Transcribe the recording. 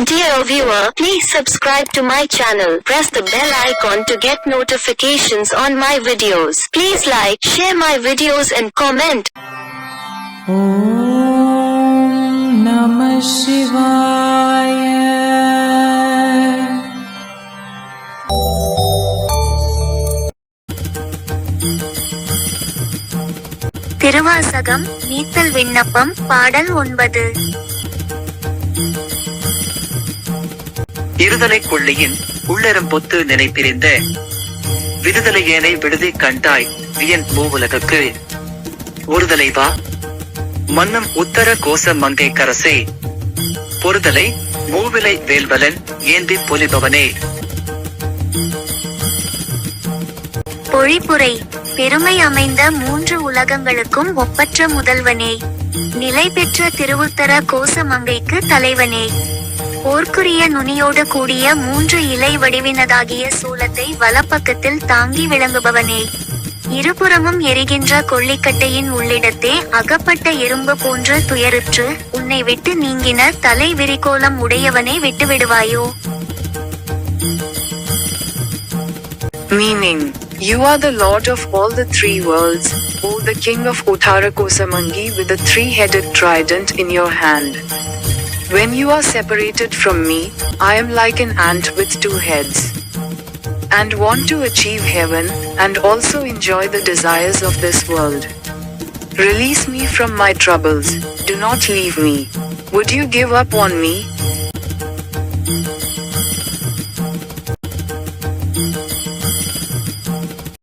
Dear viewer, please subscribe to my channel. Press the bell icon to get notifications on my videos. Please like, share my videos and comment. Om Namah Shivaya. Thiruvasagam நீத்தல் விண்ணப்பம் பாடல் 9. இருதலை கொள்ளியின் உள்ளரம் பொத்து நினைப்பிரிந்த விடுதலை ஏனை விடுதி கண்டாய் வியன் மூவுலகுக்கு ஒருதலை வா மன்னம் உத்தர கோச மங்கை கரசே பொறுதலை மூவிலை வேல்வலன் ஏந்தி பொலிபவனே. பொழிப்புரை. பெருமை அமைந்த 3 உலகங்களுக்கும் ஒப்பற்ற முதல்வனே, நிலை பெற்ற திருவுத்தர கோச மங்கைக்கு தலைவனே, போர்க்குரிய நுனியோடு கூடிய 3 இலை வடிவினதாகிய சூலத்தை வலப்பக்கத்தில் தாங்கி விளங்குபவனே, இருபுறமும் எரிகின்ற கொள்ளிக்கட்டையின் உள்ளிடத்தே அகப்பட்ட எறும்பு போன்ற துயருற்று உன்னை விட்டு நீங்கின தலை விரிகோலம் உடையவனை விட்டுவிடுவாயோ? Meaning, you are the Lord of all the 3 worlds, O the King of Uttara Kosamangi with a 3-headed trident in your hand. When you are separated from me, I am like an ant with 2 heads, and want to achieve heaven, and also enjoy the desires of this world. Release me from my troubles, do not leave me. Would you give up on me?